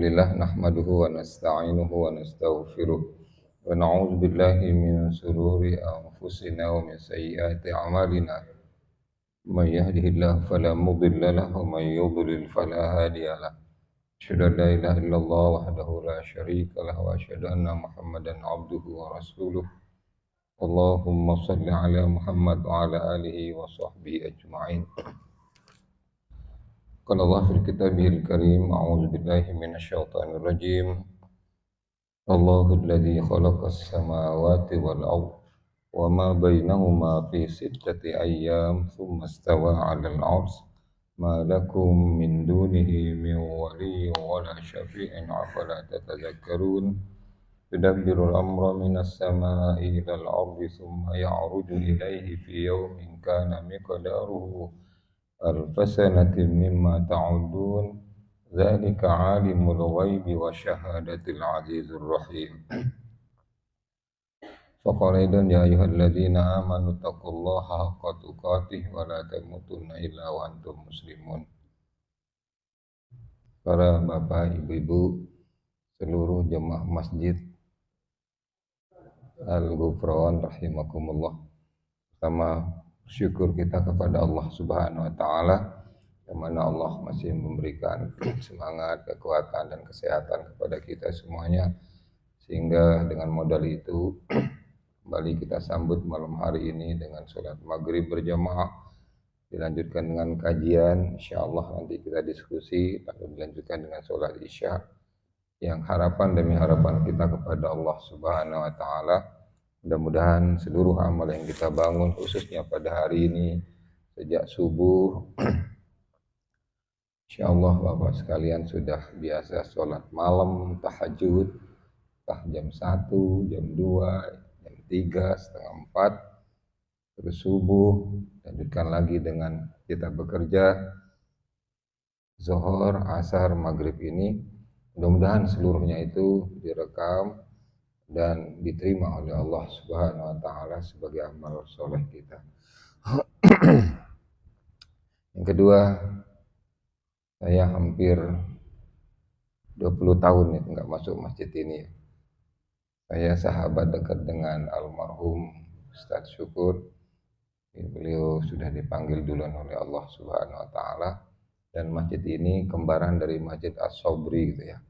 Alhamdulillah nahmaduhu wa nasta'inuhu wa nastaghfiruh wa na'udzu billahi min shururi anfusina wa min sayyiati a'malina. May yahdihillahu fala mudilla lahu wa may yudlil fala hadiya lahu. Asyhadu an la ilaha illallah wahdahu la syarika lahu wa asyhadu anna Muhammadan 'abduhu wa rasuluh. Allahumma shalli ala Muhammad wa ala alihi wa sahbihi ajma'in. Qala Allah fil kitabil karim, a'udzu billahi minasyaitonir rajim. Allahu alladzi khalaqas samawati wal ardh wa ma bainahuma fi sittati ayyam tsumma istawa 'alal 'arsy ma lakum min dunihi min waliyyin wa la syafi'in afala tatadhakkarun. Yudabbirul amra minas sama'i ilal ardi tsumma ya'ruju ilaihi fi yawmin kana miqdaruhu alfasanatin mimma ta'udun. Dzalika 'alimul ghaibi wa syahadatil 'azizur rahim. Faqala idzan ya ayyuhalladzina amanu taqullaha haqqa tuqatih wa la tamutunna illa wa antum muslimun. Para bapak, ibu-ibu, seluruh jemaah masjid Al-Ghufran rahimakumullah. Pertama, syukur kita kepada Allah Subhanahu wa taala yang mana Allah masih memberikan semangat, kekuatan dan kesehatan kepada kita semuanya, sehingga dengan modal itu kembali kita sambut malam hari ini dengan sholat maghrib berjamaah, dilanjutkan dengan kajian, insyaallah nanti kita diskusi, lalu dilanjutkan dengan sholat isya, yang harapan demi harapan kita kepada Allah Subhanahu wa taala, mudah-mudahan seluruh amal yang kita bangun khususnya pada hari ini sejak subuh insyaallah Bapak sekalian sudah biasa sholat malam, tahajud, jam 1, jam 2, jam 3, setengah 4, terus subuh, lanjutkan lagi dengan kita bekerja, zuhur, asar, maghrib ini. Mudah-mudahan seluruhnya itu direkam dan diterima oleh Allah Subhanahu wa taala sebagai amal soleh kita. Yang kedua, saya hampir 20 tahun ya nggak masuk masjid ini. Saya sahabat dekat dengan almarhum Ustadz Syukur. Beliau sudah dipanggil duluan oleh Allah Subhanahu wa taala, dan masjid ini kembaran dari Masjid As-Sobri gitu ya.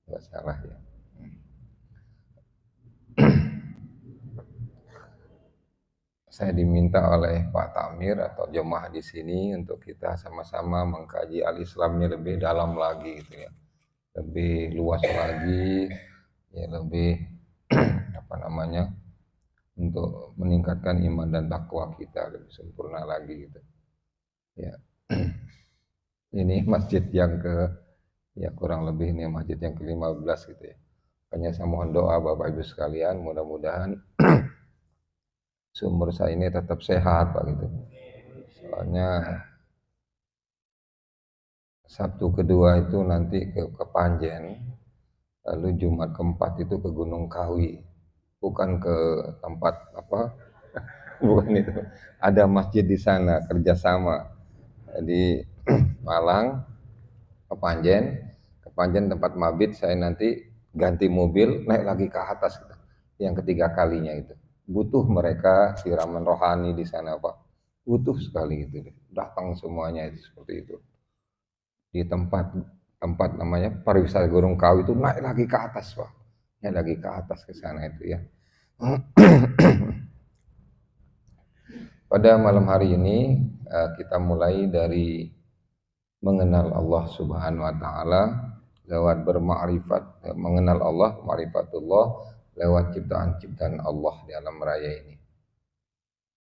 Nggak salah ya. Saya diminta oleh Pak Tamir atau jemaah di sini untuk kita sama-sama mengkaji al-Islamnya lebih dalam lagi gitu ya. Lebih luas lagi, ya lebih untuk meningkatkan iman dan takwa kita lebih sempurna lagi gitu. Ya. Ini masjid yang kurang lebih ini masjid yang ke-15 gitu ya. Makanya saya mohon doa Bapak Ibu sekalian, mudah-mudahan sumur saya ini tetap sehat Pak gitu. Soalnya Sabtu kedua itu nanti ke Panjen, lalu Jumat keempat itu ke Gunung Kawi. Bukan ke tempat bukan itu. Ada masjid di sana kerjasama di Malang ke Panjen tempat mabit. Saya nanti ganti mobil naik lagi ke atas gitu. Yang ketiga kalinya itu. Butuh mereka siraman rohani di sana Pak, butuh sekali gitu, datang semuanya itu seperti itu. Di tempat namanya pariwisata Gunung Kawi itu naik lagi ke atas Pak, naik lagi ke atas ke sana itu ya. Pada malam hari ini kita mulai dari mengenal Allah Subhanahu wa taala lewat bermakrifat, mengenal Allah, ma'rifatullah lewat ciptaan-ciptaan Allah di alam raya ini.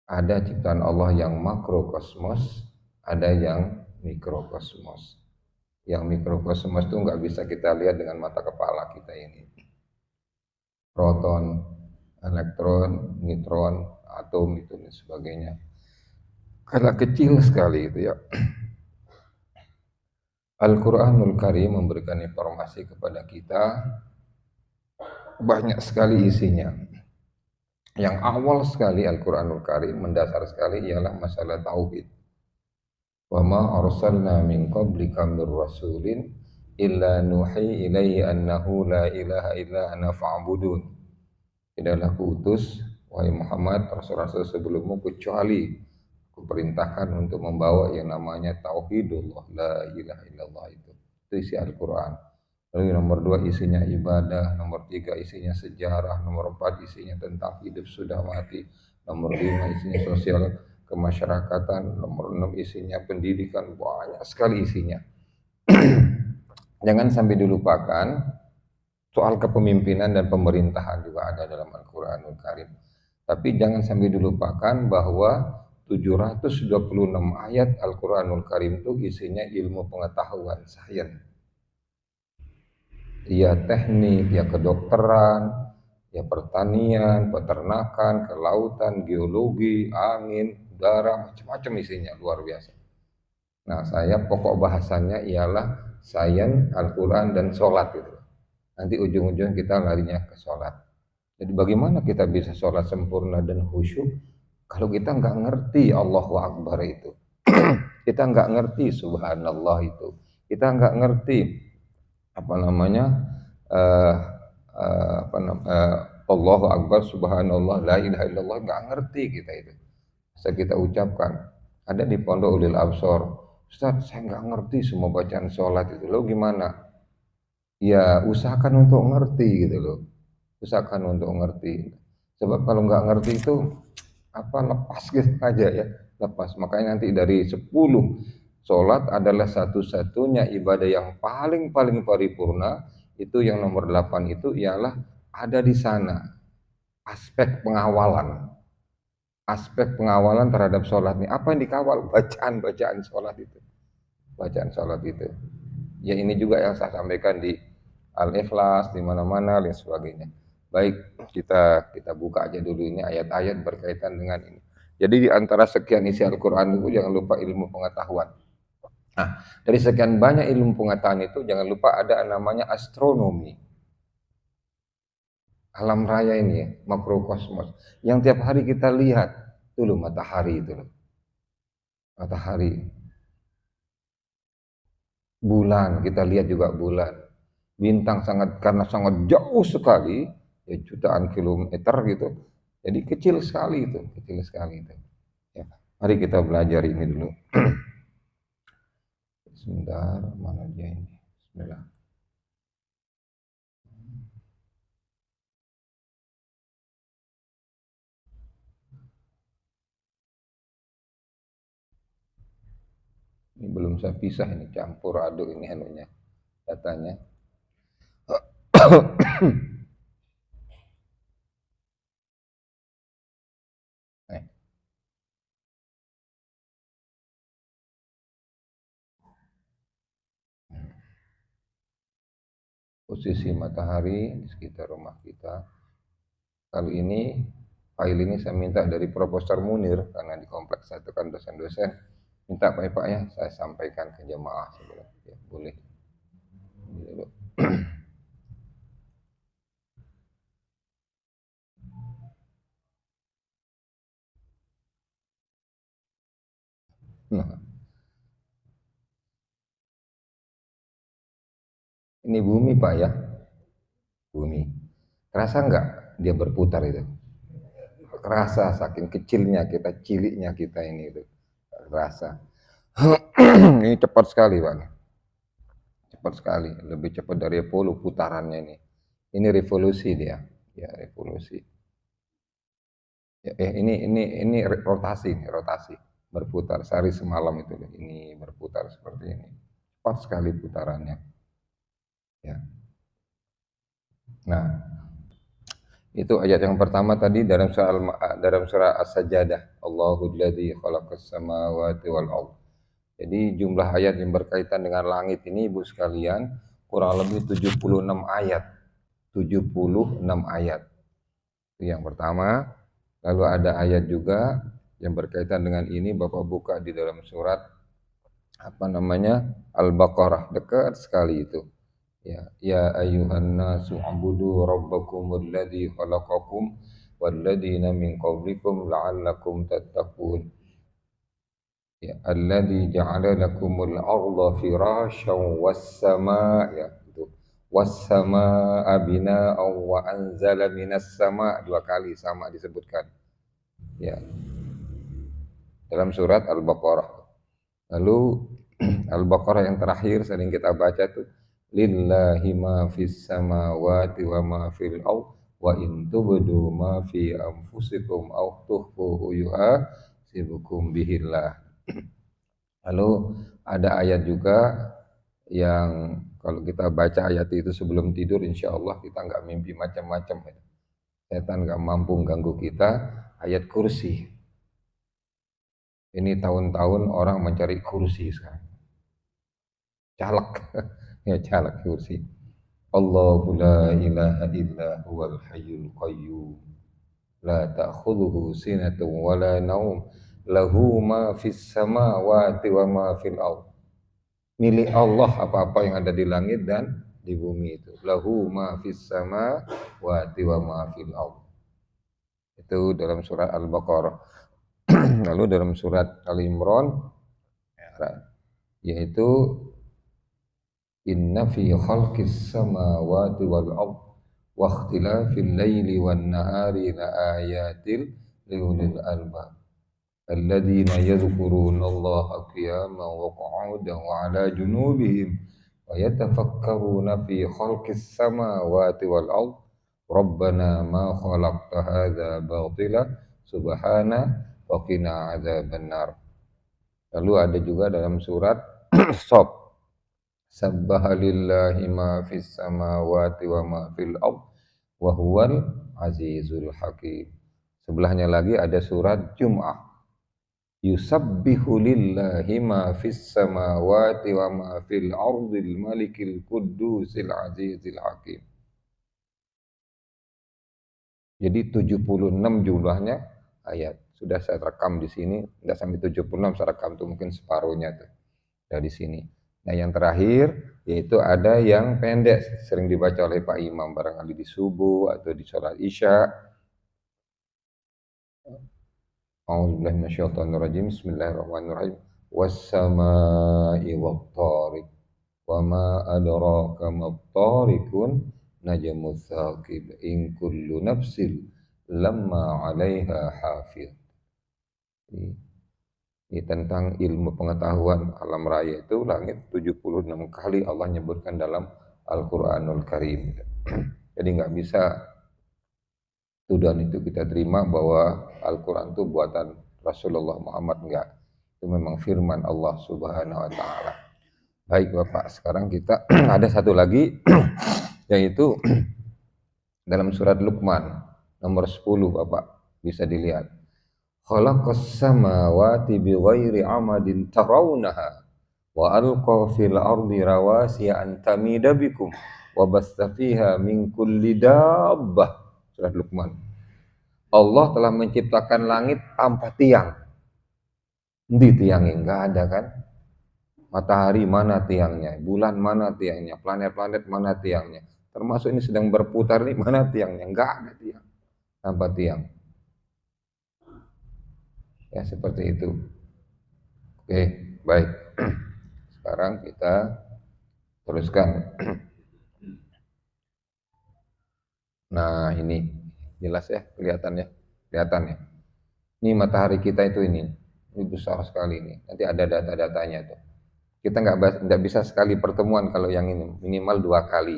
Ada ciptaan Allah yang makrokosmos, ada yang mikrokosmos. Yang mikrokosmos itu nggak bisa kita lihat dengan mata kepala kita ini. Proton, elektron, neutron, atom itu dan sebagainya. Karena kecil sekali itu ya. Al-Quranul Karim memberikan informasi kepada kita banyak sekali isinya. Yang awal sekali Al-Quranul Karim mendasar sekali ialah masalah tauhid. Wa ma arsalna min qablika mir rasulin illa nuhi ilaihi annahu la ilaha illa ana fa'budun. Tidaklah kuutus wahai Muhammad rasul-rasul sebelummu kecuali kuperintahkan untuk membawa yang namanya tauhidullah, la ilaha illallah itu. Itu isi Al-Qur'an. Lalu nomor 2 isinya ibadah, nomor 3 isinya sejarah, nomor 4 isinya tentang hidup sudah mati, nomor 5 isinya sosial kemasyarakatan, nomor 6 isinya pendidikan, banyak sekali isinya. Jangan sampai dilupakan soal kepemimpinan dan pemerintahan juga ada dalam Al-Quranul Karim. Tapi jangan sampai dilupakan bahwa 726 ayat Al-Quranul Karim itu isinya ilmu pengetahuan, sains. Ya teknik, ya kedokteran, ya pertanian, peternakan, kelautan, geologi, angin, udara, macam-macam isinya, luar biasa. Nah, saya pokok bahasannya ialah sains, Al-Quran, dan sholat gitu. Nanti ujung-ujung kita larinya ke sholat. Jadi bagaimana kita bisa sholat sempurna dan khusyuk kalau kita nggak ngerti Allahu Akbar itu, kita nggak ngerti Subhanallah itu, kita nggak ngerti apa namanya Allahu Akbar Subhanallah la ilaha illallah, nggak ngerti kita itu. Bisa kita ucapkan. Ada di Pondok Ulil Absor, Ustaz saya nggak ngerti semua bacaan sholat itu, lo gimana? Ya usahakan untuk ngerti gitu loh, usahakan untuk ngerti. Sebab kalau nggak ngerti itu apa, lepas gitu aja ya, lepas. Makanya nanti dari 10 sholat adalah satu-satunya ibadah yang paling paripurna, itu yang nomor 8 itu ialah ada di sana aspek pengawalan. Aspek pengawalan terhadap sholat ini, apa yang dikawal? Bacaan sholat itu, bacaan sholat itu. Ya ini juga yang saya sampaikan di Al-Ikhlas, di mana-mana dan sebagainya. Baik, kita buka aja dulu ini ayat-ayat berkaitan dengan ini. Jadi di antara sekian isi Al-Quran itu jangan lupa ilmu pengetahuan. Nah, dari sekian banyak ilmu pengetahuan itu jangan lupa ada namanya astronomi. Alam raya ini ya, makrokosmos. Yang tiap hari kita lihat, itu loh matahari itu loh. Matahari. Bulan, kita lihat juga bulan. Bintang karena sangat jauh sekali, ya jutaan kilometer gitu. Jadi kecil sekali itu, kecil sekali itu. Ya, mari kita belajar ini dulu. Sebentar, mana dia ini? Bismillah. Ini belum saya pisah ini, campur aduk ini anunya, datanya. Posisi matahari di sekitar rumah kita. Kali ini file ini saya minta dari Profesor Munir karena di kompleks saya itu kan dosen-dosen. Minta Pak ya, saya sampaikan ke jemaah sebelum ya, boleh. Nah, ini bumi Pak ya, bumi. Kerasa nggak dia berputar itu? Kerasa saking kecilnya kita, ciliknya kita ini itu. Kerasa. Ini cepat sekali Pak. Cepat sekali, lebih cepat dari Apollo putarannya ini. Ini revolusi dia, ya revolusi. Ya, ini rotasi berputar sehari semalam itu. Ini berputar seperti ini, cepat sekali putarannya. Ya. Nah, itu ayat yang pertama tadi dalam surah As-Sajdah. Allahul ladzi khalaqas samawati wal ardh. Jadi jumlah ayat yang berkaitan dengan langit ini Ibu sekalian kurang lebih 76 ayat. 76 ayat. Itu yang pertama. Lalu ada ayat juga yang berkaitan dengan ini, Bapak buka di dalam surat apa namanya? Al-Baqarah, dekat sekali itu. Ya ayyuhan nasu ubudu rabbakumul ladzi khalaqakum walladzina min qablikum la'allakum tattaqun. Ya, alladzi ja'ala lakumul arda firasyan was samaa, ya itu. Was samaa bina'an wa anzala minas sama, dua kali sama disebutkan. Ya, dalam surat Al-Baqarah. Lalu Al-Baqarah yang terakhir sering kita baca tuh, lillahi ma fis samawati wa ma fil ard wa in tubdu ma fi anfusikum aw tukhfuhu yuhasibukum bihillah. Lalu ada ayat juga yang kalau kita baca ayat itu sebelum tidur, insya Allah kita nggak mimpi macam-macam. Setan nggak mampu ganggu kita. Ayat kursi. Ini tahun-tahun orang mencari kursi sekarang. Caleg, ya caleg kursi. Allahu la ilaha illa huwal hayyul qayyum. La ta'khudhuhu sinatun wa la naum. Lahu ma fis samawati wa ma fil ardh. Milik Allah apa-apa yang ada di langit dan di bumi itu. Lahu ma fis samawati wa ma fil ardh. Itu dalam surat Al-Baqarah. Lalu dalam surat Al-Imran yaitu inna fi khalqis samawati wal ardh wa ikhtilafil laili wan nahari la ayatil liulil albab. الذين يذكرون الله قياما وقعودا وعلى جنوبهم ويتفكرون في خلق السماوات والأرض ربنا ما خلقت هذا باطلا سبحانه وقنا عذاب النار. Lalu ada juga dalam surat Shaf, sabbaha lillahi ma fis samawati wa ma fil ard wa huwal azizul hakim. Sebelahnya lagi ada surat Jum'ah, yusabbihu lillahi ma fis samawati wa ma fil ardil malikil quddusil azizil hakim. Jadi 76 jumlahnya ayat. Sudah saya rekam di sini, enggak sampai 76, saya rekam tuh mungkin separuhnya tuh dari sini. Nah, yang terakhir yaitu ada yang pendek sering dibaca oleh Pak Imam barangkali di subuh atau di sholat Isya. A'udzubillahi minasyaitonirrajim. Bismillahirrahmanirrahim. Was-samaa'i wat-thariq. Wa ma adraka mat-thariqun najmus tsaqib. In kullu nafsin lamma 'alaiha hafiz. Ini tentang ilmu pengetahuan alam raya itu langit 76 kali Allah nyebutkan dalam Al-Qur'anul Karim. Jadi nggak bisa tuduhan itu kita terima bahwa Al-Quran itu buatan Rasulullah Muhammad, enggak. Itu memang firman Allah Subhanahu wa Ta'ala. Baik Bapak, sekarang kita ada satu lagi yaitu dalam surat Luqman nomor 10 Bapak bisa dilihat. Khalaqas samawati bighairi amadin tarawunaha wa alqa fil ardi rawasiya an tamida bikum wa basta fiha min kulli dabbah. Surat Luqman. Allah telah menciptakan langit tanpa tiang. Di tiangnya enggak ada kan? Matahari mana tiangnya? Bulan mana tiangnya? Planet-planet mana tiangnya? Termasuk ini sedang berputar nih, mana tiangnya? Enggak ada tiang. Tanpa tiang. Ya seperti itu. Oke, baik. Sekarang kita teruskan. Nah ini jelas ya, kelihatan ya. Ini matahari kita itu ini besar sekali ini. Nanti ada data-datanya tuh. Kita nggak bisa sekali pertemuan kalau yang ini, minimal 2 kali.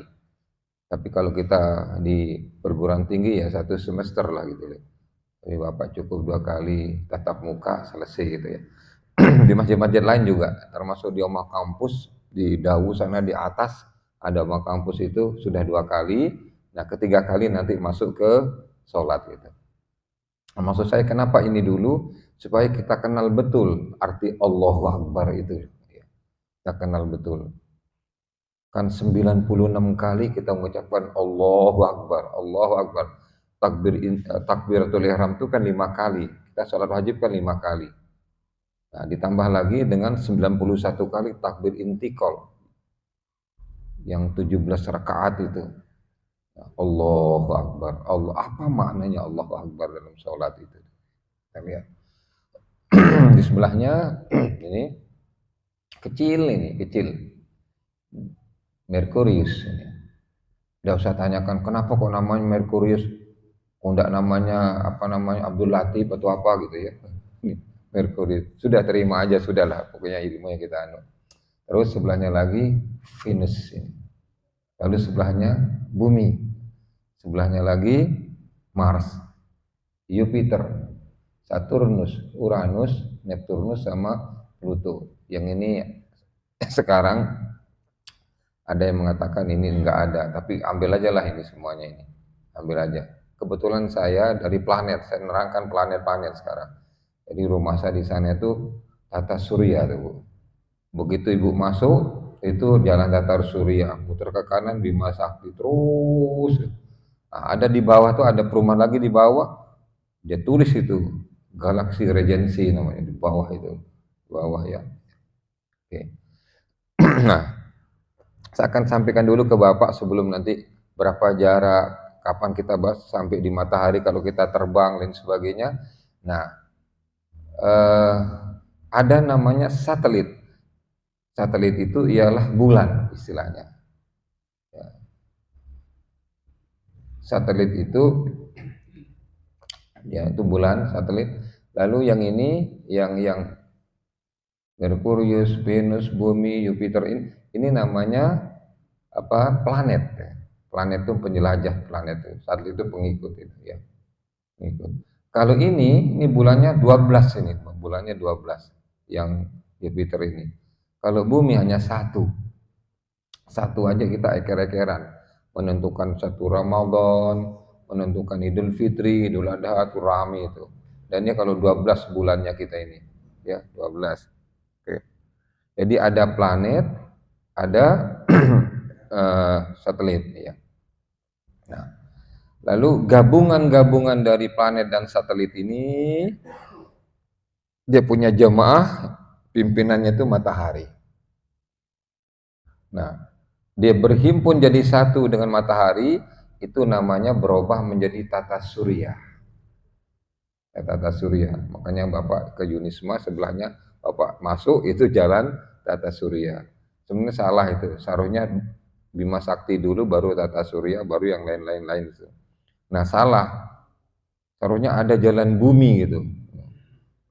Tapi kalau kita di perguruan tinggi ya 1 semester lah gitu ya. Tapi Bapak cukup 2 kali tatap muka selesai gitu ya. Di masjid-masjid lain juga, termasuk di Omah Kampus di Dawu sana di atas ada Omah Kampus itu sudah 2 kali. Nah, ketiga kali nanti masuk ke sholat gitu. Nah, maksud saya kenapa ini dulu? Supaya kita kenal betul arti Allahu Akbar itu. Kita kenal betul. Kan 96 kali kita mengucapkan Allahu Akbar, Allahu Akbar. Takbiratul ihram itu kan 5 kali. Kita sholat wajib kan 5 kali. Nah, ditambah lagi dengan 91 kali takbir intikal. Yang 17 rakaat itu. Allahu Akbar. Allah, apa maknanya Allahu Akbar dalam sholat itu? Kita lihat. Di sebelahnya ini kecil, Merkurius. Tidak usah tanyakan kenapa kok namanya Merkurius, kok enggak namanya Abdul Latif atau apa gitu ya. Merkurius. Sudah terima aja, sudahlah. Pokoknya ilmu yang kita anu. Terus sebelahnya lagi Venus ini. Lalu sebelahnya Bumi. Sebelahnya lagi Mars, Jupiter, Saturnus, Uranus, Neptunus sama Pluto. Yang ini sekarang ada yang mengatakan ini enggak ada, tapi ambil aja lah ini semuanya ini. Ambil aja. Kebetulan saya dari planet, saya menerangkan planet-planet sekarang. Jadi rumah saya di sana itu tata surya tuh, Bu. Begitu Ibu masuk, itu jalan datar surya, putar ke kanan Bima Sakti terus. Nah, ada di bawah tuh ada perumahan lagi di bawah, dia tulis itu Galaxy Regency namanya di bawah itu, di bawah ya. Oke. Nah, saya akan sampaikan dulu ke Bapak sebelum nanti berapa jarak, kapan kita bahas sampai di matahari kalau kita terbang dan sebagainya. Nah, ada namanya satelit. Satelit itu ialah bulan istilahnya. Satelit itu ya itu bulan satelit. Lalu yang ini yang Merkurius, Venus, Bumi, Jupiter ini namanya apa? Planet. Planet itu penjelajah planet itu. Satelit itu pengikut itu ya. Pengikut. Kalau ini bulannya 12 ini, bulannya 12 yang Jupiter ini. Kalau Bumi hanya satu. Satu aja kita eker-ekeran. Menentukan satu Ramadan, menentukan Idul Fitri, Idul Adha, itu rame itu. Dan ini kalau 12 bulannya kita ini, ya 12. Oke. Jadi ada planet, ada satelit, ya. Nah, lalu gabungan-gabungan dari planet dan satelit ini, dia punya jemaah, pimpinannya itu matahari. Nah, dia berhimpun jadi satu dengan matahari, itu namanya berubah menjadi tata surya. Tata surya. Makanya Bapak ke Yunisma sebelahnya Bapak masuk itu jalan tata surya. Sebenarnya salah itu. Seharusnya Bima Sakti dulu baru tata surya, baru yang lain-lain itu. Nah, salah. Seharusnya ada jalan bumi gitu.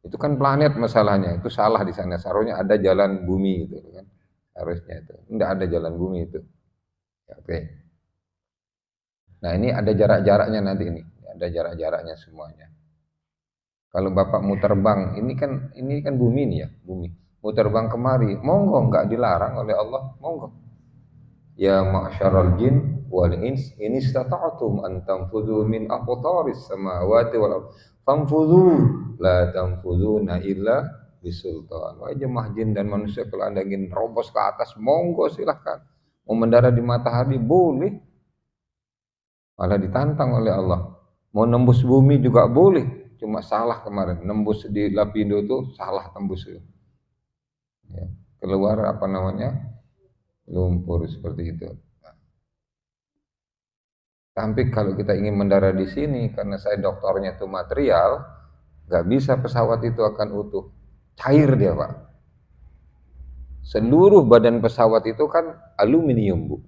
Itu kan planet masalahnya. Itu salah di sana. Seharusnya ada jalan bumi gitu kan. Harusnya itu. Enggak ada jalan bumi itu. Ya, oke. Nah, ini ada jarak-jaraknya nanti ini. Ada jarak-jaraknya semuanya. Kalau Bapak mau terbang, ini kan bumi nih ya, bumi. Mau terbang kemari, monggo, enggak dilarang oleh Allah, monggo. Ya ma'syaral jin wal ins in istata'tum an tanfudhu min aqtaris samawati wal ardh fanfudhu la tanfudhuna illa bisultan. Wahai jemaah jin dan manusia, kalau Anda ingin robos ke atas, monggo silahkan. Mau mendarat di matahari boleh. Malah ditantang oleh Allah. Mau nembus bumi juga boleh. Cuma salah kemarin, nembus di Lapindo itu salah tembus itu. Ya, keluar apa namanya? Lumpur seperti itu. Tapi kalau kita ingin mendarat di sini, karena saya doktornya itu material, nggak bisa pesawat itu akan utuh. Cair dia, Pak. Seluruh badan pesawat itu kan aluminium, Bu.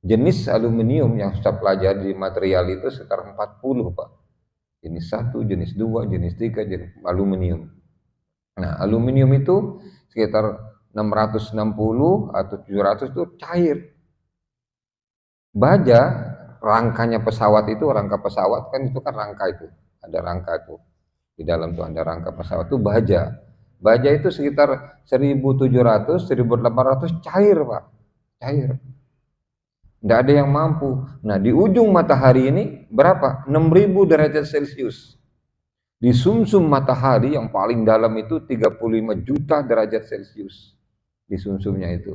Jenis aluminium yang saya pelajari di material itu sekitar 40, Pak. Jenis 1, jenis 2, jenis 3, jenis aluminium. Nah, aluminium itu sekitar 660 atau 700 itu cair. Baja, rangkanya pesawat itu, rangka pesawat kan itu kan rangka itu. Ada rangka itu. Di dalam tuh ada rangka pesawat itu baja. Baja itu sekitar 1700, 1800 cair, Pak. Cair. Tidak ada yang mampu. Nah, di ujung matahari ini berapa? 6000 derajat Celcius. Di sumsum matahari yang paling dalam itu 35 juta derajat Celcius. Di sumsumnya itu.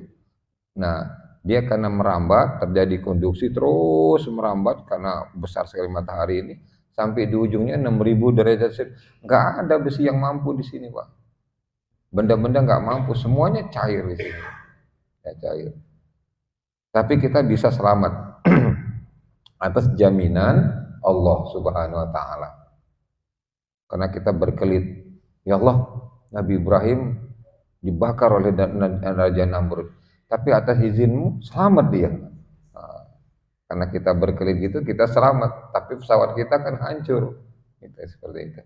Nah, dia karena merambat, terjadi konduksi terus merambat karena besar sekali matahari ini. Sampai di ujungnya 6000 derajat Celcius. Nggak ada besi yang mampu di sini, Pak. Benda-benda nggak mampu, semuanya cair di sini. Ya, cair. Tapi kita bisa selamat atas jaminan Allah Subhanahu wa taala. Karena kita berkelit Ya Allah, Nabi Ibrahim dibakar oleh Raja Namrud. Tapi atas izinmu selamat dia. Nah, karena kita berkelit gitu kita selamat, tapi pesawat kita kan hancur. Gitu, seperti itu.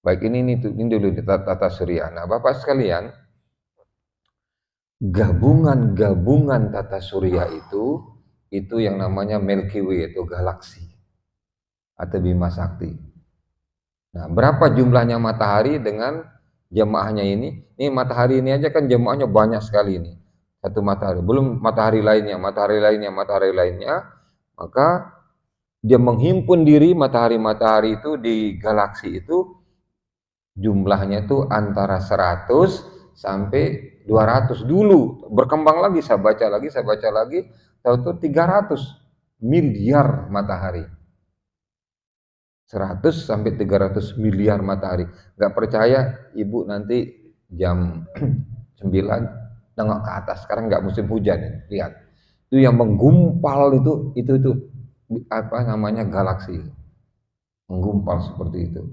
Baik ini dulu tata surya. Nah, Bapak sekalian, gabungan-gabungan tata surya itu yang namanya Milky Way atau galaksi atau Bima Sakti. Nah, berapa jumlahnya matahari dengan jemaahnya ini? Ini matahari ini aja kan jemaahnya banyak sekali ini. Satu matahari, belum matahari lainnya, matahari lainnya, matahari lainnya. Maka dia menghimpun diri matahari-matahari itu di galaksi itu jumlahnya itu antara 100 sampai 200 dulu. Berkembang lagi, saya baca lagi, tahu-tahu 300 miliar matahari. 100 sampai 300 miliar matahari. Gak percaya ibu nanti jam 9 nengok ke atas. Sekarang nggak musim hujan, lihat. Itu yang menggumpal itu apa namanya galaksi. Menggumpal seperti itu.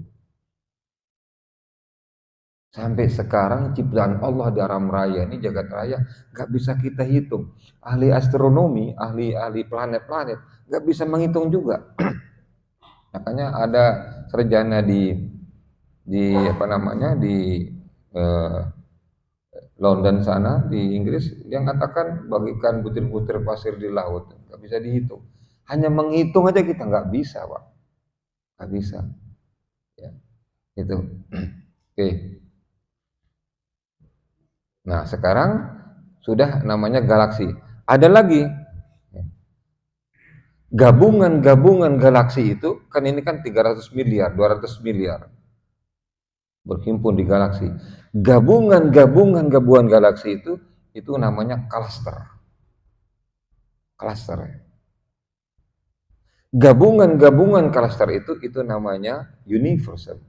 Sampai sekarang ciptaan Allah di alam raya ini jagat raya nggak bisa kita hitung. Ahli astronomi, ahli planet-planet nggak bisa menghitung juga. Makanya ada sarjana di apa namanya di eh, London sana di Inggris yang katakan bagikan butir-butir pasir di laut nggak bisa dihitung. Hanya menghitung aja kita nggak bisa, Pak. Nggak bisa. Ya, itu. Oke. Nah sekarang sudah namanya galaksi. Ada lagi gabungan-gabungan galaksi itu kan ini kan 300 miliar, 200 miliar. Berhimpun di galaksi. Gabungan galaksi itu namanya cluster. Cluster. Gabungan cluster itu namanya universal.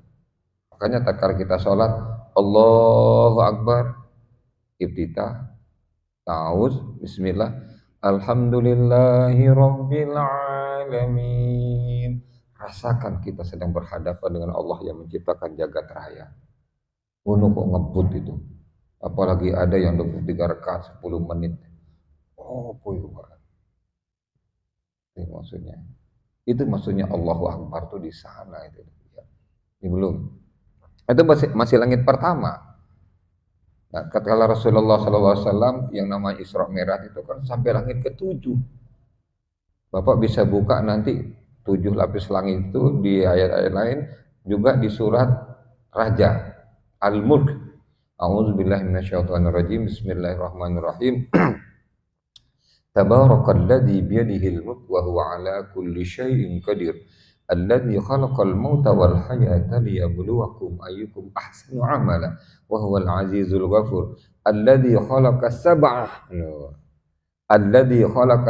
Makanya tatkala kita sholat Allahu Akbar, ibtitah, ta'awuz, bismillah, alhamdulillahi rabbil alamin. Rasakan kita sedang berhadapan dengan Allah yang menciptakan jagat raya. Kok ngebut itu. Apalagi ada yang 23 rakaat 10 menit. Oh, boy, itu maksudnya. Itu maksudnya Allahu Akbar tuh di sana itu. Ini belum. Itu masih langit pertama. Nah, kata Rasulullah SAW yang namanya Isra Mi'raj itu kan sampai langit ke-7. Bapak bisa buka nanti 7 lapis langit itu di ayat-ayat lain juga di surat Raja Al-Mulk. A'udzubillahi minasyaitonirrajim. Bismillahirrahmanirrahim. Tabarakalladzi biyadihil mulk wa huwa ala kulli syai'in qadir. Alladzi khalaqal mauta wal hayata liyabluwakum ayyukum ahsanu amala wa huwal azizul ghafur. Alladzi khalaqa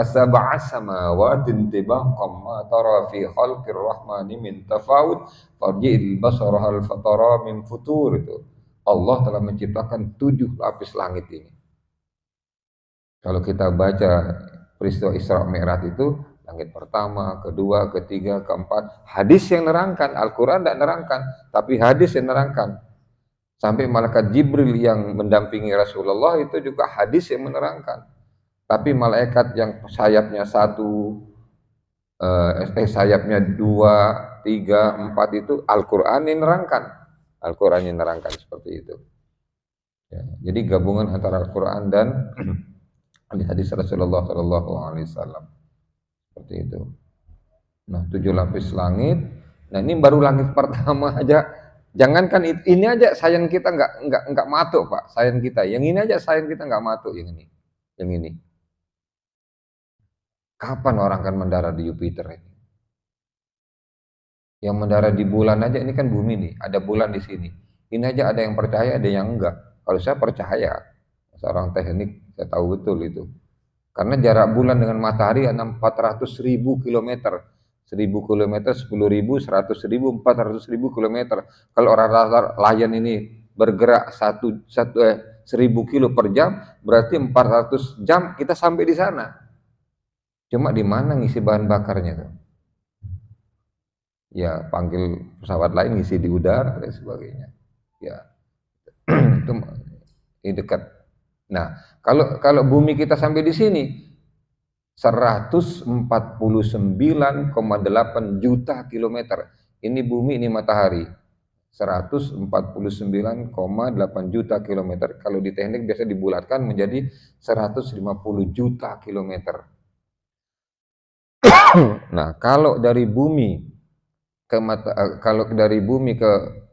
sab'a samawatin tibaqan ma tara fi khalqir rahmani min tafawut farji'il basara hal fatara min futur. Itu Allah telah menciptakan 7 lapis langit ini. Kalau kita baca peristiwa Isra Mi'raj itu langit pertama, kedua, ketiga, keempat, hadis yang nerangkan, Al-Quran tidak nerangkan, tapi hadis yang nerangkan. Sampai malaikat Jibril yang mendampingi Rasulullah itu juga hadis yang menerangkan. Tapi malaikat yang sayapnya sayapnya 2, 3, 4 itu Al-Quran yang nerangkan. Al-Quran yang nerangkan seperti itu. Ya, jadi gabungan antara Al-Quran dan hadis Rasulullah Shallallahu Alaihi Wasallam seperti itu. Nah 7 lapis langit. Nah ini baru langit pertama aja. Jangankan ini aja sayang kita nggak matuk, Pak. Sayang kita. Yang ini aja sayang kita nggak matuk yang ini. Yang ini. Kapan orang akan mendarat di Jupiter ini? Yang mendarat di bulan aja ini kan bumi nih. Ada bulan di sini. Ini aja ada yang percaya, ada yang enggak. Kalau saya percaya, seorang teknik saya tahu betul itu. Karena jarak bulan dengan matahari 400.000 kilometer. 1.000 kilometer, 10.000, 100.000, 400.000 kilometer. Kalau rata-rata layang ini bergerak 1.000 kilo per jam, berarti 400 jam kita sampai di sana. Cuma di mana ngisi bahan bakarnya tuh? Ya panggil pesawat lain ngisi di udara dan sebagainya. Ya, itu ini dekat. Nah, kalau bumi kita sampai di sini 149,8 juta kilometer. Ini bumi, ini matahari. 149,8 juta kilometer. Kalau di teknik biasa dibulatkan menjadi 150 juta kilometer. Nah, kalau dari bumi ke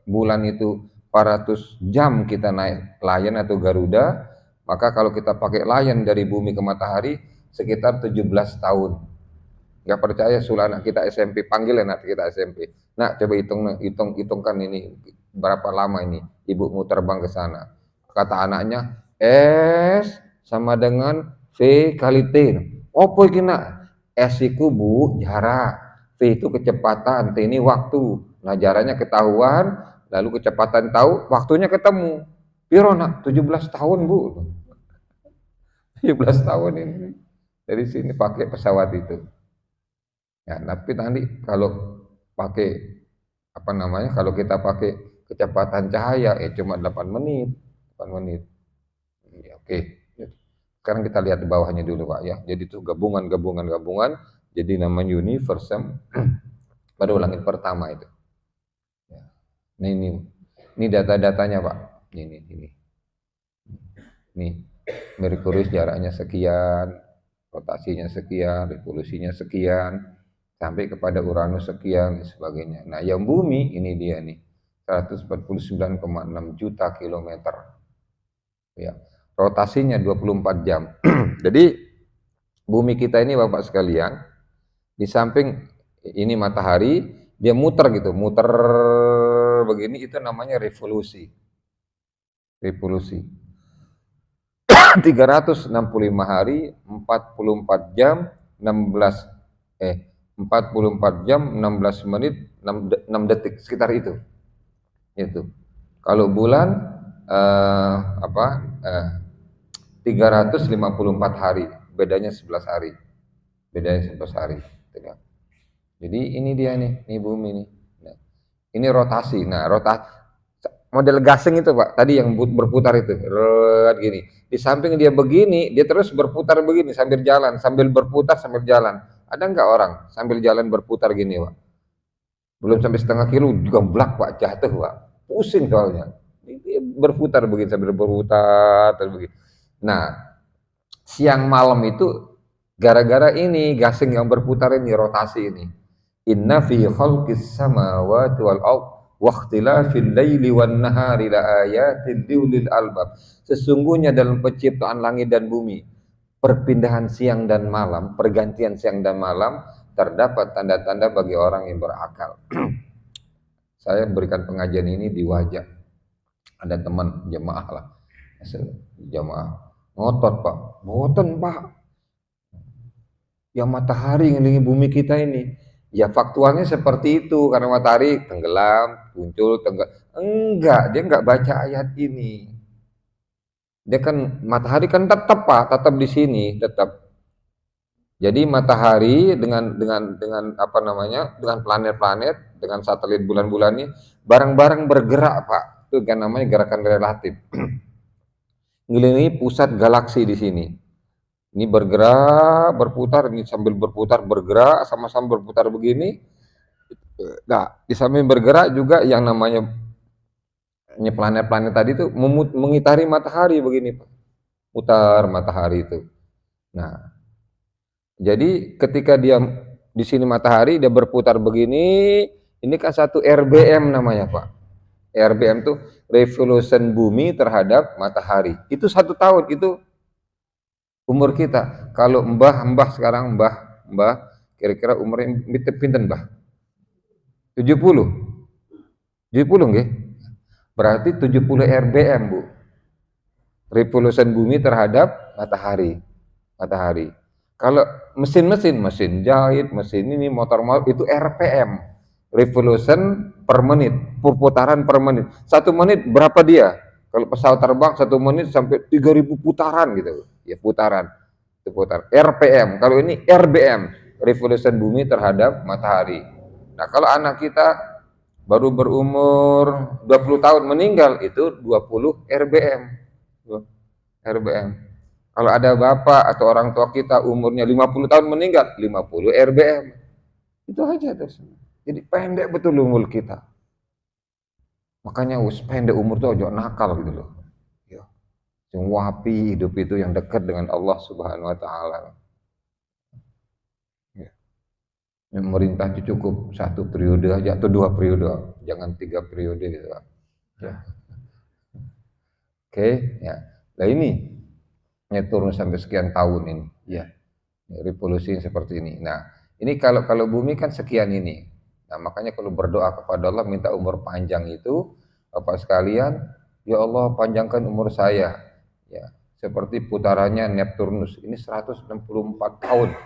bulan itu 400 jam kita naik Lion atau Garuda, maka kalau kita pakai Lion dari bumi ke matahari sekitar 17 tahun. Nggak percaya, sulah anak kita SMP, panggil anak kita SMP. Nah, coba hitungkan ini berapa lama ini ibumu terbang ke sana. Kata anaknya, S sama dengan V kali T. Opo iki nak? S iku Bu jarak, V itu kecepatan, T ini waktu. Nah, jaraknya ketahuan, lalu kecepatan tahu, waktunya ketemu. Piro nak? 17 tahun Bu. 17 tahun ini. Dari sini pakai pesawat itu. Ya, tapi nanti kalau pakai apa namanya? Kalau kita pakai kecepatan cahaya cuma 8 menit, 8 menit. Ya, oke. Sekarang kita lihat di bawahnya dulu Pak ya. Jadi itu gabungan. Jadi namanya universe pada langit pertama itu. Ya. Nah, ini data-datanya Pak. Ini. Nih, Merkurius jaraknya sekian, rotasinya sekian, revolusinya sekian, sampai kepada Uranus sekian dan sebagainya. Nah, yang bumi ini dia nih, 149,6 juta kilometer. Ya, rotasinya 24 jam. Jadi bumi kita ini Bapak sekalian, di samping ini matahari, dia muter gitu, muter begini, itu namanya revolusi. Revolusi. 365 hari, 44 jam, 44 jam, 16 menit, 6 detik, sekitar itu. Itu. Kalau bulan 354 hari, bedanya 11 hari. Bedanya 11 hari. Jadi ini dia nih, ini bumi nih. Nah, ini rotasi. Nah, model gasing itu Pak, tadi yang berputar itu, gini. Di samping dia begini, dia terus berputar begini sambil jalan, sambil berputar sambil jalan. Ada nggak orang sambil jalan berputar gini Pak? Belum sampai setengah kilo juga blak Pak, jatuh Pak. Pusing soalnya. Dia berputar begini sambil berputar begini. Nah, siang malam itu gara-gara ini gasing yang berputar ini, rotasi ini. Inna fi khalqis samawati wal ardh wa ikhtilafil laili wan nahari la ayatin liulil albab. Sesungguhnya dalam penciptaan langit dan bumi, perpindahan siang dan malam, pergantian siang dan malam, terdapat tanda-tanda bagi orang yang berakal. Saya berikan pengajian ini di Wajah. Ada teman jemaah lah, jemaah ngotot Pak, boten Pak, yang matahari ngelilingi bumi kita ini. Ya faktualnya seperti itu, karena matahari tenggelam, muncul, enggak, dia enggak baca ayat ini. Dia kan matahari kan tetap Pak, tetap di sini, tetap. Jadi matahari dengan apa namanya? Dengan planet-planet, dengan satelit bulan-bulan ini bareng-bareng bergerak Pak. Itu kan namanya gerakan relatif. Ngelilingi pusat galaksi di sini. Ini bergerak, berputar, ini sambil berputar, bergerak, sama-sama berputar begini. Nah, di samping bergerak juga yang namanya planet-planet tadi itu mengitari matahari begini, Pak. Putar matahari itu. Nah, jadi ketika dia di sini matahari, dia berputar begini, ini kan satu RBM namanya, Pak. RBM itu revolution bumi terhadap matahari. Itu 1 tahun, itu umur kita. Kalau mbah sekarang kira-kira umurnya pinten mbah? 70. 70 nggih? Berarti 70 RBM, Bu. Revolution bumi terhadap matahari. Kalau mesin jahit, mesin ini, motor itu RPM. Revolution per menit, perputaran per menit. 1 menit berapa dia? Kalau pesawat terbang 1 menit sampai 3000 putaran gitu. Ya putaran. Itu putar. RPM. Kalau ini RBM, revolution bumi terhadap matahari. Nah, kalau anak kita baru berumur 20 tahun meninggal itu 20 RBM. RBM. Kalau ada bapak atau orang tua kita umurnya 50 tahun meninggal, 50 RBM. Itu aja terus. Jadi pendek betul umur kita. Makanya pendek umur tuh ojo nakal gitu loh. Ya. Yang wapi hidup itu yang dekat dengan Allah Subhanahu wa taala. Ya. Yang merintah itu cukup satu periode aja atau dua periode, jangan tiga periode gitu kan. Ya. Oke, ya. Nah ini turun sampai sekian tahun ini. Ya. Revolusi seperti ini. Nah, ini kalau bumi kan sekian ini. Nah, makanya kalau berdoa kepada Allah minta umur panjang itu Bapak sekalian, ya Allah panjangkan umur saya. Ya, seperti putarannya Neptunus. Ini 164 tahun.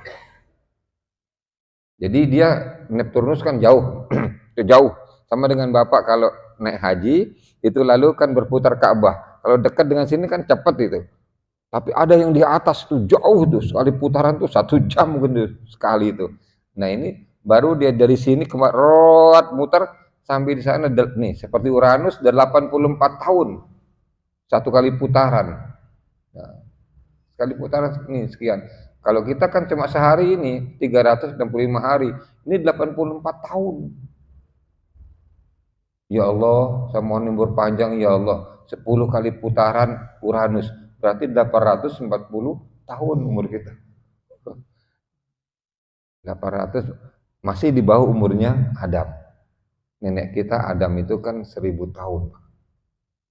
Jadi dia Neptunus kan jauh, jauh. Sama dengan Bapak kalau naik haji itu lalu kan berputar Ka'bah. Kalau dekat dengan sini kan cepat itu. Tapi ada yang di atas tuh jauh tuh sekali putaran tuh 1 jam gitu sekali itu. Nah ini baru dia dari sini rot muter sampai di sana nih seperti Uranus 84 tahun satu kali putaran. Nah, sekali putaran ini sekian. Kalau kita kan cuma sehari ini 365 hari, ini 84 tahun. Ya Allah, saya mohon umur panjang ya Allah. 10 kali putaran Uranus, berarti 840 tahun umur kita. 800 masih di bawah umurnya Adam. Nenek kita Adam itu kan 1000 tahun.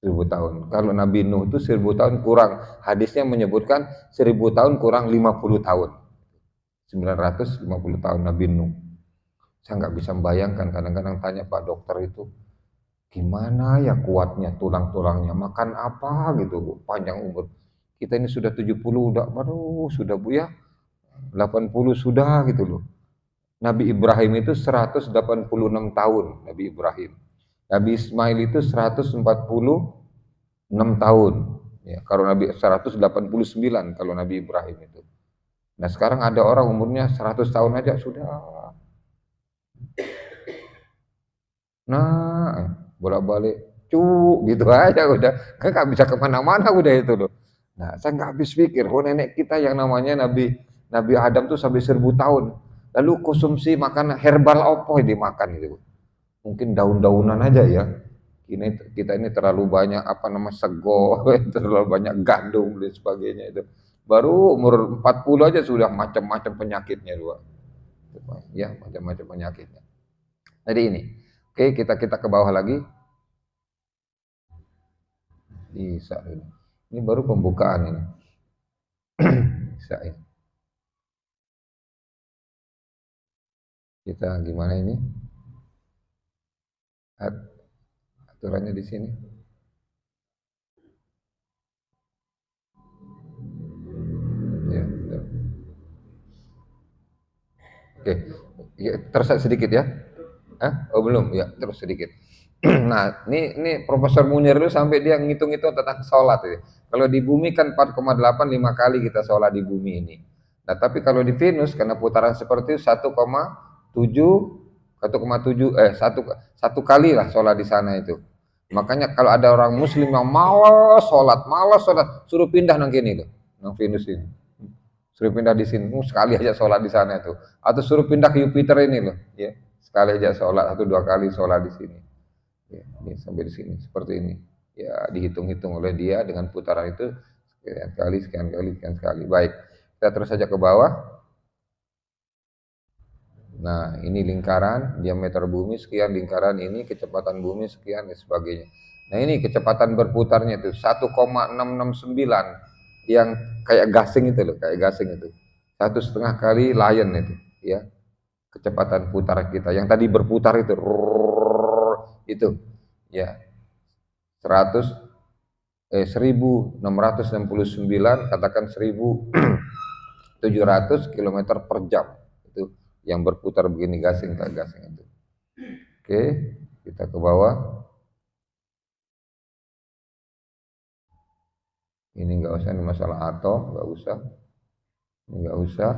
1000 tahun. Kalau Nabi Nuh itu 1000 tahun kurang. Hadisnya menyebutkan 1000 tahun kurang 50 tahun. 950 tahun Nabi Nuh. Saya nggak bisa membayangkan, kadang-kadang tanya Pak dokter itu, gimana ya kuatnya tulang-tulangnya, makan apa gitu Bu, panjang umur. Kita ini sudah 70 udah, aduh sudah Bu ya, 80 sudah gitu loh. Nabi Ibrahim itu 186 tahun, Nabi Ibrahim. Nabi Ismail itu 146 tahun. Ya, kalau Nabi 189 kalau Nabi Ibrahim itu. Nah, sekarang ada orang umurnya 100 tahun aja sudah. Nah, bolak-balik gitu aja udah. Kan nggak bisa kemana-mana udah itu loh. Nah, saya nggak habis pikir, oh nenek kita yang namanya Nabi Adam tuh sampai 1000 tahun. Lalu konsumsi makanan herbal apa yang dimakan gitu. Mungkin daun-daunan aja ya. Kita ini terlalu banyak apa nama sego, terlalu banyak gandum dan sebagainya itu. Baru umur 40 aja sudah macam-macam penyakitnya dua. Ya, macam-macam penyakitnya. Jadi ini. Oke, kita ke bawah lagi. Bisa ini. Ini baru pembukaan ini. Bisa ini. Kita gimana ini? Aturannya di sini. Ya, betul. Oke. Ya, terus sedikit ya. Hah? Oh belum, ya terus sedikit. Nah, ini Profesor Munir itu sampai dia ngitung-ngitung tentang sholat ya. Kalau di bumi kan 4,8 5 kali kita sholat di bumi ini. Nah, tapi kalau di Venus karena putaran seperti itu 1,7 satu kali lah sholat di sana itu. Makanya kalau ada orang muslim yang malas sholat, suruh pindah nang kini loh, nang Venus ini. Suruh pindah di sini, sekali aja sholat di sana itu. Atau suruh pindah ke Jupiter ini loh, ya. Sekali aja sholat, 1 2 kali sholat di sini. Ya, ini sampai di sini seperti ini. Ya, dihitung-hitung oleh dia dengan putaran itu sekian kali, sekian kali, sekian kali. Baik, kita terus saja ke bawah. Nah, ini lingkaran, diameter bumi sekian, lingkaran ini kecepatan bumi sekian dan sebagainya. Nah, ini kecepatan berputarnya itu 1,669 yang kayak gasing itu loh, kayak gasing itu. 1,5 kali lion itu, ya. Kecepatan putar kita yang tadi berputar itu ya 100 1669 katakan 1700 km per jam itu yang berputar begini gasing tak gasing itu. Oke, kita ke bawah. Ini nggak usah, ini masalah atom, nggak usah. Ini nggak usah.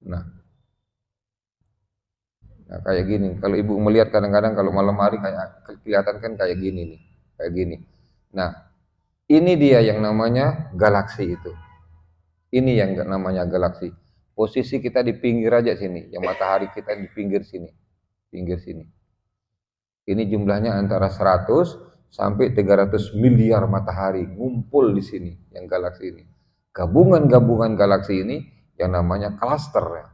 Nah, Nah, kayak gini. Kalau ibu melihat kadang-kadang kalau malam hari kayak kelihatan kan kayak gini nih, kayak gini. Nah, ini dia yang namanya galaksi itu. Ini yang namanya galaksi. Posisi kita di pinggir aja sini, yang matahari kita di pinggir sini. Ini jumlahnya antara 100 sampai 300 miliar matahari ngumpul di sini, yang galaksi ini. Gabungan-gabungan galaksi ini yang namanya cluster ya.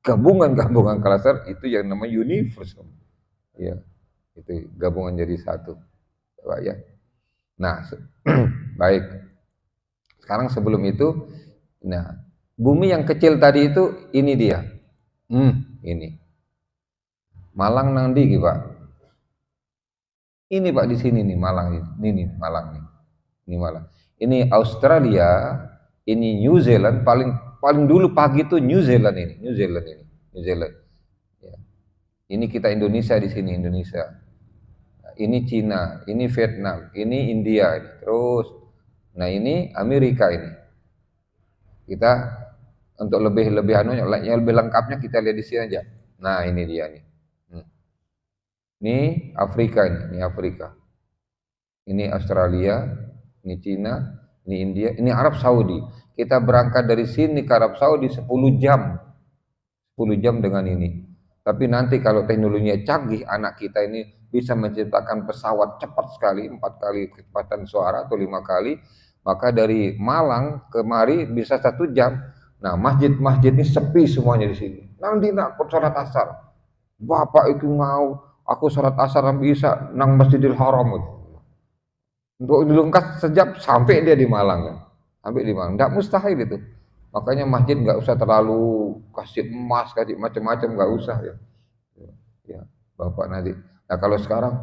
Gabungan-gabungan cluster itu yang namanya universe. Ya, itu gabungan jadi satu. Coba ya. Nah, baik. Sekarang sebelum itu, nah, bumi yang kecil tadi itu ini dia. Ini. Malang nang ndi Pak? Ini Pak di sini nih Malang ini Malang nih. Ini Malang. Ini Australia, ini New Zealand, paling dulu pagi itu New Zealand ini, New Zealand. Ya. Ini kita Indonesia di sini Indonesia. Ini Cina, ini Vietnam, ini India, ini. Terus, nah ini Amerika ini. Kita untuk lebih anunya, yang lebih lengkapnya kita lihat di sini aja. Nah ini dia nih. Ini Afrika ini Afrika. Ini Australia, ini Cina, ini India, ini Arab Saudi. Kita berangkat dari sini ke Arab Saudi 10 jam. 10 jam dengan ini. Tapi nanti kalau teknologinya canggih, anak kita ini bisa menciptakan pesawat cepat sekali, 4 kali kecepatan suara atau 5 kali, maka dari Malang ke Mari bisa 1 jam. Nah, masjid-masjid ini sepi semuanya di sini. Nanti nak sholat asar. Bapak itu mau, aku sholat asar bisa nang Masjidil Haram. Untuk dilengkap sejam sampai dia di Malang kan. Sampai di Malang. Enggak mustahil itu. Makanya masjid nggak usah terlalu kasih emas, kasih macam-macam, nggak usah ya. Ya, Bapak nanti. Nah kalau sekarang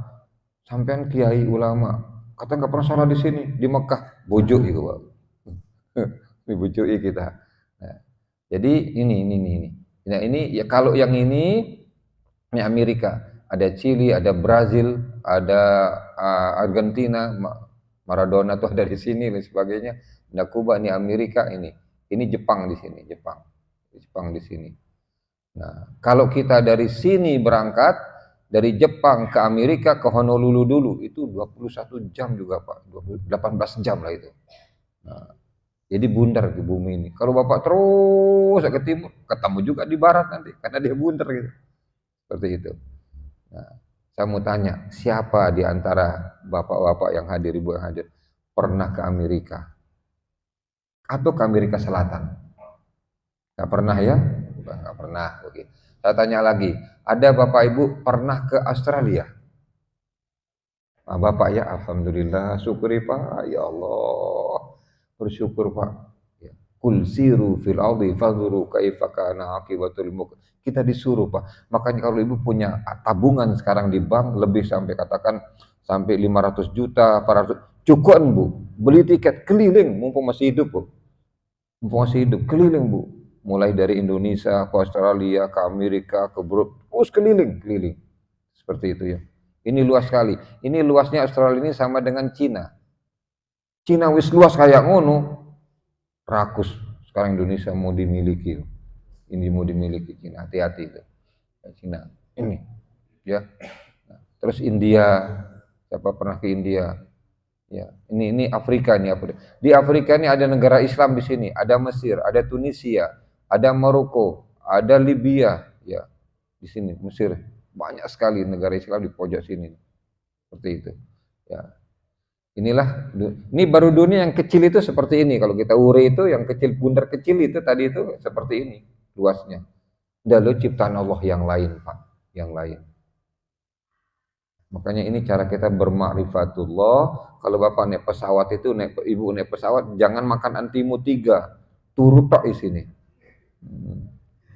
sampean kiai ulama, kata nggak pernah sholat di sini di Mekah, bujuk itu Pak. Dibujuki kita. Nah, jadi ini. Nah ini ya kalau yang ini Amerika, ada Chili, ada Brazil, ada Argentina, Maradona tuh dari sini dan sebagainya. Ada Kuba, ini Amerika ini. Ini Jepang di sini, Jepang di sini. Nah, kalau kita dari sini berangkat dari Jepang ke Amerika ke Honolulu dulu itu 21 jam juga Pak, 18 jam lah itu. Nah, jadi bundar di bumi ini. Kalau Bapak terus ke timur, ketemu juga di barat nanti karena dia bundar gitu. Seperti itu. Nah, saya mau tanya, siapa di antara bapak-bapak yang hadir, ibu yang hadir, pernah ke Amerika? Atau ke Amerika Selatan? Nggak pernah ya? Nggak pernah. Oke. Saya tanya lagi, ada bapak ibu pernah ke Australia? Nah, bapak ya, alhamdulillah, syukuri Pak, ya Allah, bersyukur Pak. Ya. Kul siru fil ardi fadhuru kaifa kana aqibatul mukmin. Kita disuruh Pak. Makanya kalau ibu punya tabungan sekarang di bank lebih sampai katakan sampai 500 juta, 400, cukup Bu. Beli tiket keliling mumpung masih hidup Bu. Mumpung masih hidup keliling Bu. Mulai dari Indonesia ke Australia, ke Amerika, ke terus keliling. Seperti itu ya. Ini luas sekali. Ini luasnya Australia ini sama dengan Cina. Cina wis luas kayak ngono. Rakus. Sekarang Indonesia mau dimiliki. Ini mau dimiliki Cina, hati-hati itu. Cina ini ya. Nah, terus India, siapa pernah ke India? Ya, ini Afrika ini Afrika. Di Afrika ini ada negara Islam di sini, ada Mesir, ada Tunisia, ada Maroko, ada Libya, ya. Di sini Mesir banyak sekali negara Islam di pojok sini. Seperti itu. Ya. Inilah, ini baru dunia yang kecil itu seperti ini. Kalau kita ure itu yang kecil, bundar kecil itu tadi itu seperti ini luasnya. Lalu ciptaan Allah yang lain Pak, yang lain. Makanya ini cara kita bermakrifatullah. Kalau Bapak naik pesawat itu, Ibu naik pesawat, jangan makan antimu 3, turut tok di sini.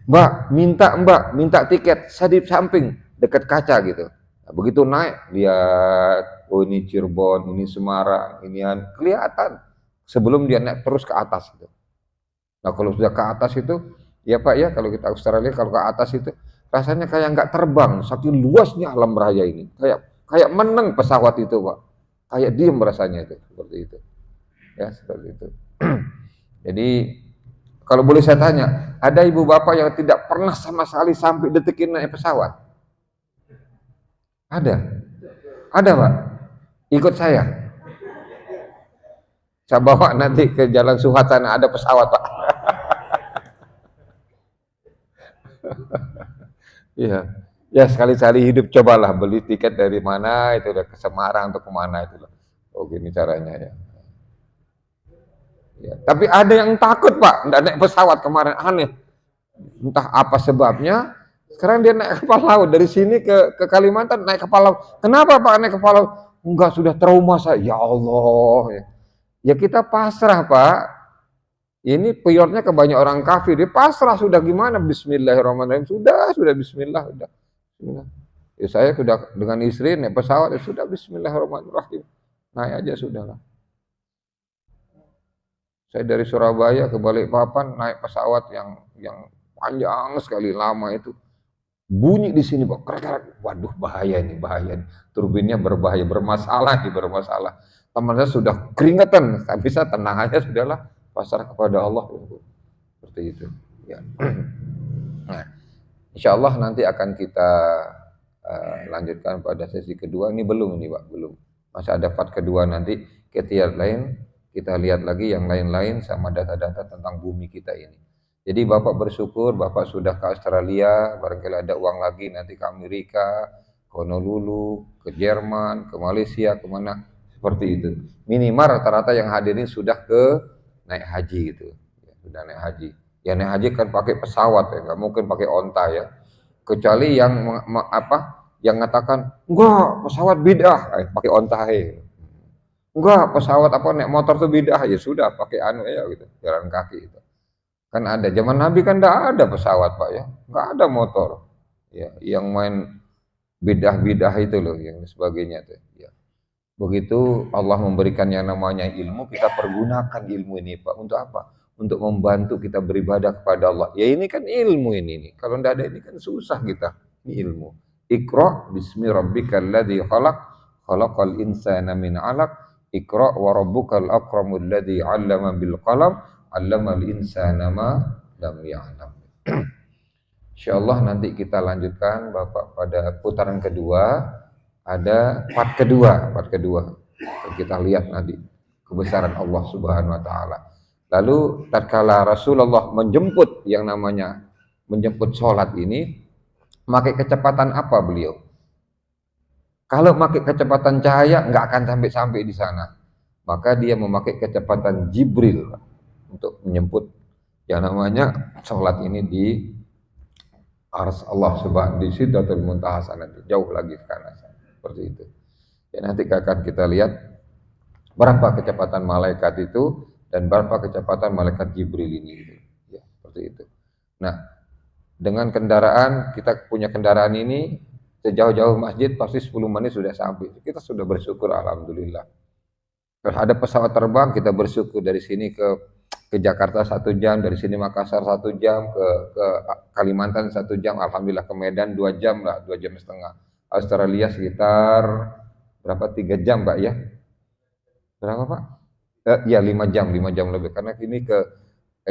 Mbak, minta tiket, saya di samping dekat kaca gitu. Nah, begitu naik, lihat, oh ini Cirebon, ini Semarang, ini kelihatan sebelum dia naik terus ke atas gitu. Nah kalau sudah ke atas itu, ya Pak ya, kalau kita Australia kalau ke atas itu rasanya kayak nggak terbang, saking luasnya alam raya ini, kayak meneng pesawat itu Pak, kayak diem rasanya itu, seperti itu, ya seperti itu. Jadi kalau boleh saya tanya, ada ibu bapak yang tidak pernah sama sekali sampai detik ini naik pesawat? Ada, ada Pak. Ikut saya. Saya bawa nanti ke Jalan Suhat sana ada pesawat Pak. Iya. Ya sekali-sekali hidup cobalah beli tiket dari mana itu udah ke Semarang atau kemana itu loh. Oh gini caranya ya. Ya. Tapi ada yang takut Pak, nggak naik pesawat kemarin aneh. Entah apa sebabnya. Sekarang dia naik kapal laut dari sini ke Kalimantan naik kapal laut. Kenapa Pak naik kapal laut? Enggak sudah trauma saya. Ya Allah. Ya, ya kita pasrah Pak. Ini pilotnya kebanyak orang kafir, dia pasrah sudah gimana? Bismillahirrahmanirrahim. Sudah Bismillah. Sudah. Bismillah. Ya saya sudah dengan istri naik pesawat, ya sudah Bismillahirrahmanirrahim. Naik aja sudahlah. Saya dari Surabaya ke Balikpapan naik pesawat yang panjang sekali lama itu. Bunyi di sini Pak, krek-krek. Waduh bahaya ini, bahaya. Turbinnya berbahaya, bermasalah nih, bermasalah. Teman saya sudah keringetan, tapi saya tenang aja sudahlah, pasrah kepada Allah. Seperti itu. Ya. Nah, insya Allah nanti akan kita lanjutkan pada sesi kedua. Ini belum nih Pak, belum. Masih ada part kedua nanti kita lihat lagi yang lain-lain sama data-data tentang bumi kita ini. Jadi Bapak bersyukur, Bapak sudah ke Australia, barangkali ada uang lagi nanti ke Amerika, ke Honolulu, ke Jerman, ke Malaysia, kemana, seperti itu. Minimal rata-rata yang hadirin sudah ke naik haji gitu, ya, sudah naik haji. Ya naik haji kan pakai pesawat ya, nggak mungkin pakai onta ya. Kecuali yang yang mengatakan enggak pesawat bidah, pakai onta ya. Enggak pesawat naik motor tuh bidah, ya sudah pakai anu ya gitu, jalan kaki itu. Kan ada zaman Nabi kan enggak ada pesawat Pak ya, enggak ada motor. Ya, yang main bidah-bidah itu loh yang sebagainya tuh. Ya. Begitu Allah memberikan yang namanya ilmu, kita pergunakan ilmu ini Pak untuk apa? Untuk membantu kita beribadah kepada Allah. Ya ini kan ilmu ini nih. Kalau enggak ada ini kan susah kita. Ini ilmu. Iqra bismi rabbikal ladzi khalaq, khalaqal insana min 'alaq. Iqra wa rabbukal akramul ladzi 'allama bil qalam. Allamal insana ma lam ya'lam. Insyaallah nanti kita lanjutkan Bapak pada putaran kedua, ada part kedua. Kita lihat nanti kebesaran Allah Subhanahu wa taala. Lalu tatkala Rasulullah menjemput yang namanya menjemput sholat ini, pakai kecepatan apa beliau? Kalau pakai kecepatan cahaya nggak akan sampai di sana. Maka dia memakai kecepatan Jibril untuk menjemput yang namanya sholat ini di ars Allah Subhanahu di Sidratul Muntaha sana, jauh lagi ke kanan seperti itu. Ya nanti akan kita lihat berapa kecepatan malaikat itu dan berapa kecepatan malaikat Jibril ini gitu. Ya, seperti itu. Nah, dengan kendaraan kita punya kendaraan ini sejauh-jauh masjid pasti 10 menit sudah sampai. Kita sudah bersyukur alhamdulillah. Kalau ada pesawat terbang kita bersyukur dari sini ke Jakarta 1 jam, dari sini Makassar 1 jam, ke Kalimantan 1 jam, alhamdulillah ke Medan 2 jam lah, 2 jam setengah. Australia sekitar berapa 3 jam Pak ya? Berapa Pak? Ya 5 jam lebih karena ini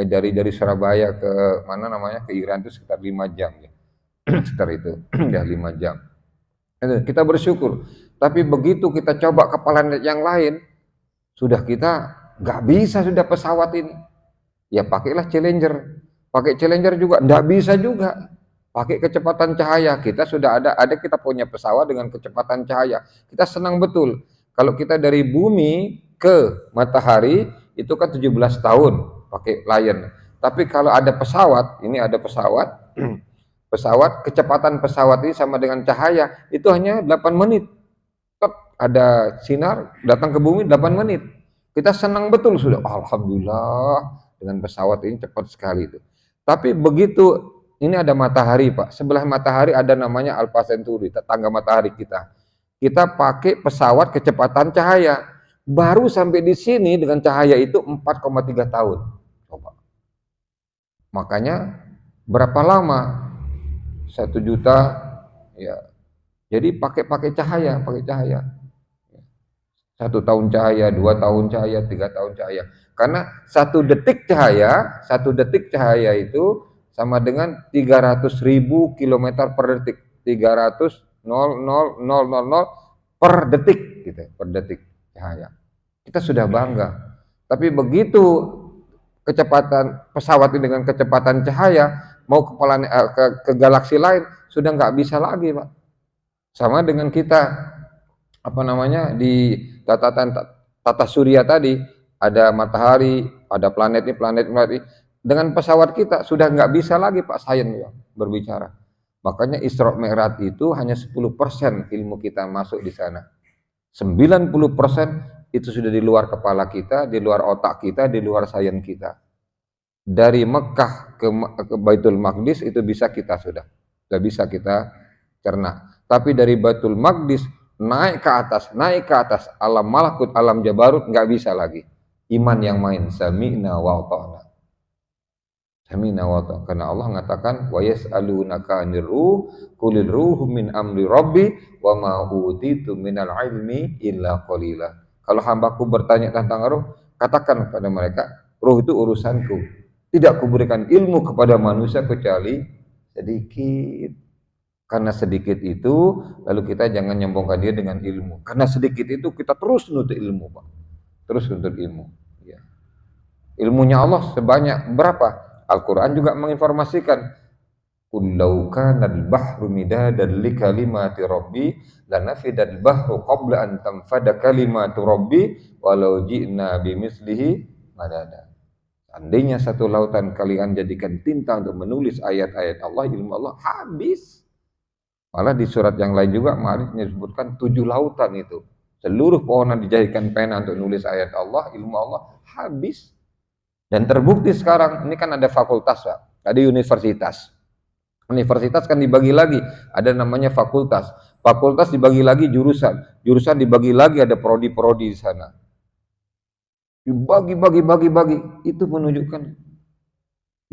dari Surabaya ke mana namanya ke Iran itu sekitar 5 jam ya. Sekitar itu ya 5 jam. Kita bersyukur. Tapi begitu kita coba ke planet yang lain, sudah kita nggak bisa sudah pesawat ini. Ya pakailah Challenger. Pakai Challenger juga nggak bisa juga. Pakai kecepatan cahaya. Kita sudah ada kita punya pesawat dengan kecepatan cahaya. Kita senang betul. Kalau kita dari bumi ke matahari itu kan 17 tahun pakai Lion. Tapi kalau ada pesawat, ini ada pesawat, kecepatan pesawat ini sama dengan cahaya itu hanya 8 menit. Ada sinar datang ke bumi 8 menit. Kita senang betul sudah, alhamdulillah dengan pesawat ini cepat sekali itu. Tapi begitu ini ada matahari Pak, sebelah matahari ada namanya Alpha Centauri, tetangga matahari kita. Kita pakai pesawat kecepatan cahaya, baru sampai di sini dengan cahaya itu 4,3 tahun. Coba. Makanya berapa lama? 1 juta ya. Jadi pakai cahaya. 1 tahun cahaya, 2 tahun cahaya, 3 tahun cahaya. Karena 1 detik cahaya itu sama dengan 300.000 km per detik. 300 0,000000 per detik gitu, per detik cahaya. Kita sudah bangga. Tapi begitu kecepatan pesawat ini dengan kecepatan cahaya mau ke galaksi lain sudah nggak bisa lagi, Pak. Sama dengan kita apa namanya di tata surya tadi ada matahari, ada planet ini. Dengan pesawat kita sudah nggak bisa lagi Pak Sains ya, berbicara. Makanya Isra Mi'raj itu hanya 10% ilmu kita masuk di sana. 90% itu sudah di luar kepala kita, di luar otak kita, di luar sains kita. Dari Mekah ke Baitul Maqdis itu bisa kita sudah bisa kita cerna. Tapi dari Baitul Maqdis naik ke atas alam malakut, alam jabarut nggak bisa lagi. Iman yang main sami'na wa ata'na. Sami'na wa ata'na. Karena Allah mengatakan wa yas'alunaka 'anir ruh qulir ruhu min amri rabbi wa ma utitu minal ilmi illa qalila. Kalau hambaku bertanya tentang ruh, katakan kepada mereka, ruh itu urusanku. Tidak kuberikan ilmu kepada manusia kecuali sedikit. Karena sedikit itu, lalu kita jangan nyombongkan dia dengan ilmu. Karena sedikit itu kita terus nuntut ilmu, Pak. Terus nuntut ilmu. Ya. Ilmunya Allah sebanyak berapa? Al-Quran juga menginformasikan. Kullau kana al-bahru midadan li kalimati rabbi lanafidal bahru qabla an tanfada kalimatu rabbi walau ji'na bimislihi madada. Seandainya satu lautan kalian jadikan tinta untuk menulis ayat-ayat Allah, ilmu Allah habis. Malah di surat yang lain juga Ma'arij menyebutkan 7 lautan itu. Seluruh pohonan dijadikan pena untuk nulis ayat Allah, ilmu Allah habis. Dan terbukti sekarang, ini kan ada fakultas Pak, ada universitas. Universitas kan dibagi lagi, ada namanya fakultas. Fakultas dibagi lagi jurusan. Jurusan dibagi lagi ada prodi-prodi di sana. Dibagi, itu menunjukkan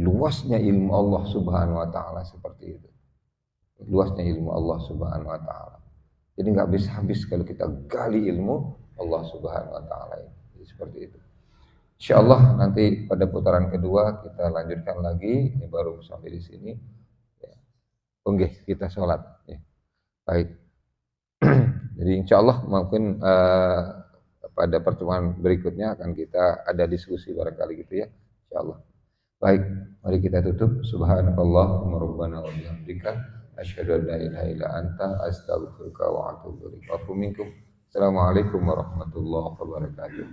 luasnya ilmu Allah Subhanahu wa taala seperti itu. Luasnya ilmu Allah Subhanahu wa taala. Jadi nggak bisa habis kalau kita gali ilmu Allah Subhanahu wa taala ini. Seperti itu. Insyaallah nanti pada putaran kedua kita lanjutkan lagi. Ini baru sampai di sini. Ya. Oke, kita sholat. Ya. Baik. Jadi insyaallah mungkin pada pertemuan berikutnya akan kita ada diskusi barangkali gitu ya, insyaallah. Baik, mari kita tutup. Subhanakallahumma rabbana wa bihamdika asyhadu an la ilaha illa anta astaghfiruka wa atubu ilaik. Assalamualaikum warahmatullahi wabarakatuh.